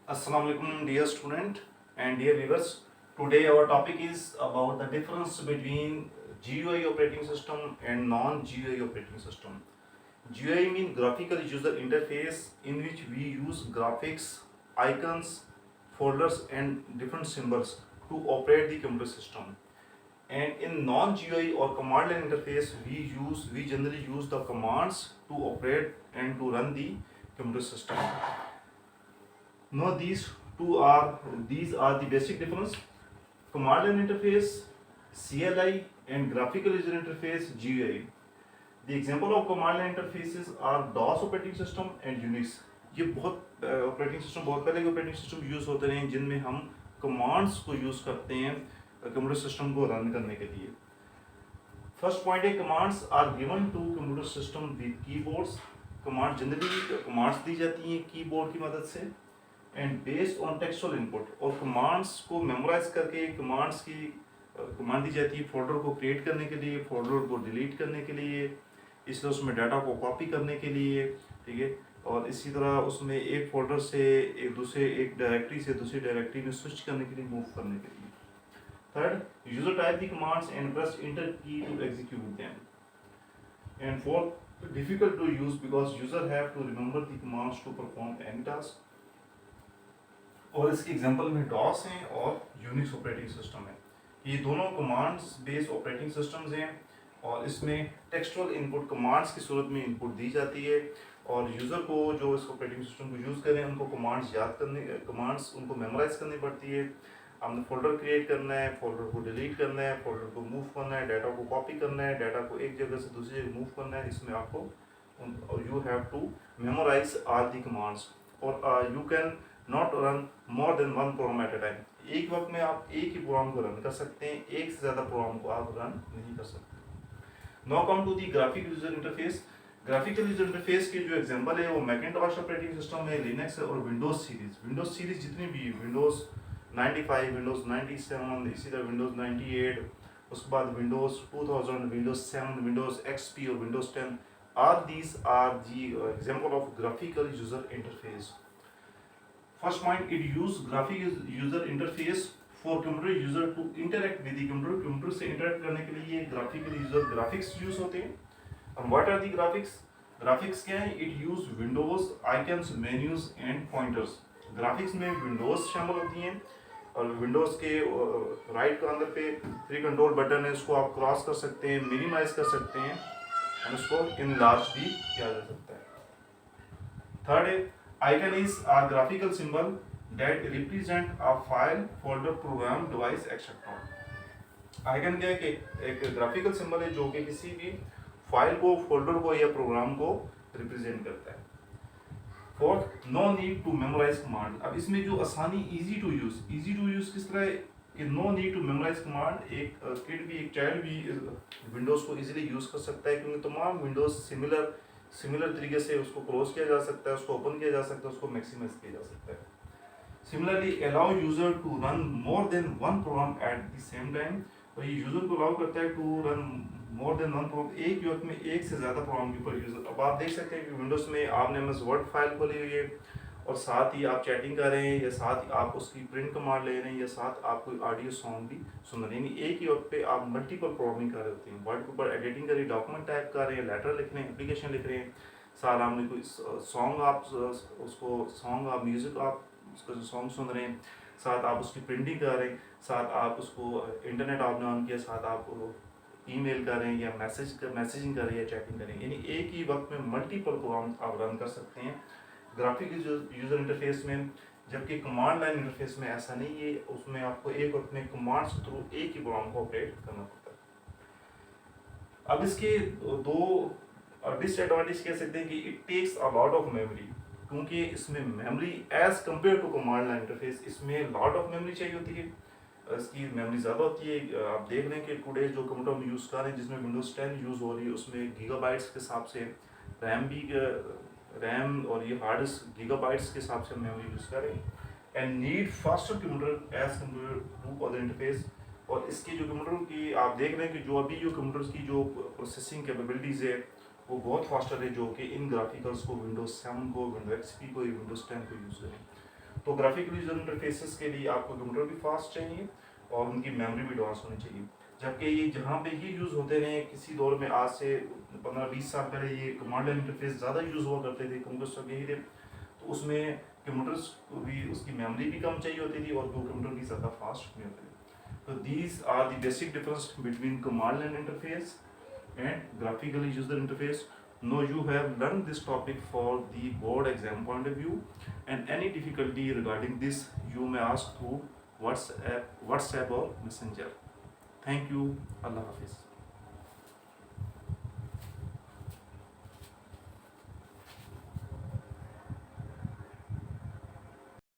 Assalamu alaikum, dear student and dear viewers. Today our topic is about the difference between GUI operating system and non-GUI operating system. GUI means graphical user interface, in which we use graphics, icons, folders and different symbols to operate the computer system. And in non-GUI or command line interface, we generally use the commands to operate and to run the computer system. Now these are the basic difference. Command line interface CLI and graphical user interface GUI. The example of command line interfaces are DOS operating system and Unix. ये बहुत operating system बहुत पहले के operating system use होते रहे जिनमें हम commands को यूज करते हैं कंप्यूटर सिस्टम को रन करने के लिए. फर्स्ट पॉइंट है commands are given to computer system with keyboards. Command generally commands दी जाती हैं कीबोर्ड की मदद से and based on textual input. और कमांड्स को मेमोराइज करके कमांड्स की कमांड दी जाती है फोल्डर को क्रिएट करने के लिए, फोल्डर को डिलीट करने के लिए, इसलिए उसमें डाटा को कॉपी करने के लिए. ठीक है. और इसी तरह उसमें एक फोल्डर से एक डायरेक्टरी से दूसरी डायरेक्टरी में स्विच करने के लिए, मूव करने के लिए. Third, user type the commands and press enter key to execute them. And fourth, difficult to use because user have to remember the commands to perform any task. और इसके example में DOS हैं और Unix operating system है. ये दोनों commands based operating systems हैं और इसमें टेक्सचुअल इनपुट कमांड्स की सूरत में इनपुट दी जाती है और यूज़र को जो इस ऑपरेटिंग सिस्टम को यूज़ करें उनको कमांड्स उनको मेमोराइज करनी पड़ती है. हमने फोल्डर क्रिएट करना है, फोल्डर को डिलीट करना है, फोल्डर को मूव करना है, डाटा को कॉपी करना है, डाटा को एक जगह से दूसरी जगह मूव करना है. इसमें आपको you have to memorize are the commands. और you can not run more than one program at a time. एक वक्त में आप एक ही प्रोग्राम को रन कर सकते हैं, एक से ज़्यादा प्रोग्राम को आप रन नहीं कर सकते. Now come to the graphical user interface. Graphical user interface के जो एग्जांपल है वो मैकिन्टॉश ऑपरेटिंग सिस्टम है, लिनक्स है और विंडोज सीरीज. विंडोज सीरीज जितनी भी विंडोज 95, विंडोज 97, इसी तरह विंडोज 98, उसके बाद विंडोज 2000, विंडोज 7, विंडोज XP और Windows 10. these are the example of graphical user interface. First point, it use graphical user interface for computer user to interact with the computer. Computer से interact करने के लिए ये graphical user graphics use होते हैं. और what are the graphics? Graphics क्या है? It use windows, icons, menus and pointers. Graphics में विंडोज शामिल होती हैं और विंडोज के राइट कॉर्नर पे 3 कंट्रोल बटन है, उसको आप क्रॉस कर सकते हैं, मिनिमाइज कर सकते हैं और उसको इनलार्ज भी किया जा सकता है. थर्ड है icon is a graphical symbol that represent a file, folder, program, device, etc. icon क्या है कि एक ग्राफिकल सिंबल है जो कि किसी भी फाइल को, फोल्डर को या प्रोग्राम को रिप्रेजेंट करता है. Fourth, no need to memorize command. अब इसमें जो आसानी, इजी टू यूज किस तरह है कि no need to memorize command. एक किड भी, एक चाइल्ड भी विंडोज को इजीली यूज कर सकता है क्योंकि तमाम विंडोज सिमिलर तरीके से उसको क्लोज किया जा सकता है, उसको ओपन किया जा सकता है, उसको मैक्सिमाइज किया जा सकता है. Similarly allow user to run more than one program at the same time. और ये यूजर को अलाउ करता है to run more than one program, एक वक्त में एक से ज़्यादा प्रोग्राम के ऊपर यूजर. अब आप देख सकते हैं कि विंडोज़ में आपने MS वर्ड फाइल खोली हुई है और साथ ही आप चैटिंग कर रहे हैं या साथ ही आप उसकी प्रिंट कमांड ले रहे हैं या साथ आप कोई ऑडियो सॉन्ग भी सुन रहे हैं. यानी एक ही वक्त पे आप मल्टीपल प्रोग्रामिंग कर रहे होते हैं. वर्ड के ऊपर एडिटिंग कर रहे हैं, डॉक्यूमेंट टाइप कर रहे हैं, लेटर लिख रहे हैं, एप्लीकेशन लिख रहे हैं, साथ आपने कोई सॉन्ग आप म्यूज़िक आप उसका जो सॉन्ग सुन रहे हैं, साथ आप उसकी प्रिंटिंग कर रहे हैं, साथ आप उसको इंटरनेट आपने ऑन किया, साथ आप ईमेल कर रहे हैं या मैसेजिंग कर रहे हैं या चैटिंग कर रहे हैं. यानी एक ही वक्त में मल्टीपल प्रोग्राम आप रन कर सकते हैं ग्राफिकल यूजर इंटरफेस में. जबकि कमांड लाइन इंटरफेस में ऐसा नहीं है, उसमें आपको एक वक्त में कमांड्स के थ्रू एक ही प्रोग्राम को ऑपरेट करना पड़ता है. अब इसके दो डिसएडवांटेज कह सकते हैं कि it takes a lot of memory, क्योंकि इसमें memory as compare to command line interface इसमें लॉट ऑफ मेमोरी चाहिए होती है, इसकी मेमोरी ज़्यादा होती है. आप देख रहे हैं कि टुडे जो कंप्यूटर हम यूज़ कर रहे हैं जिसमें विंडोज़ 10 यूज़ हो रही है उसमें गीगाबाइट्स के हिसाब से रैम और ये हार्ड डिस्क गीगाबाइट्स के हिसाब से मेमोरी यूज़ कर रहे हैं. And need faster computer as compare to other interface. और इसकी जो कंप्यूटर की आप देख रहे हैं कि जो अभी जो कंप्यूटर्स की जो प्रोसेसिंग कैपेबिलिटीज़ है वो बहुत फास्टर है, जो कि इन ग्राफिकल्स को विंडोज 7 को, विंडोज XP को, विंडोज 10 को यूज़ करें. तो ग्राफिकल यूजर इंटरफेसेस के लिए आपको कंप्यूटर भी फास्ट चाहिए और उनकी मेमोरी भी एडवांस होनी चाहिए। जबकि ये जहाँ पे ये यूज़ होते रहे किसी दौर में, आज से 15-20 साल पहले ये कमांड लाइन इंटरफेस ज़्यादा यूज़ हुआ करते थे, कंप्यूटर यही थे, तो उसमें कंप्यूटर्स को भी उसकी मेमोरी भी कम चाहिए होती थी और वो कंप्यूटर भी ज़्यादा फास्ट नहीं होते थे। तो these are the basic difference between command line interface and graphical user interface. Now you have learned this topic for the board exam point of view, and any difficulty regarding this you may ask through WhatsApp or Messenger. Thank you. Allah Hafiz.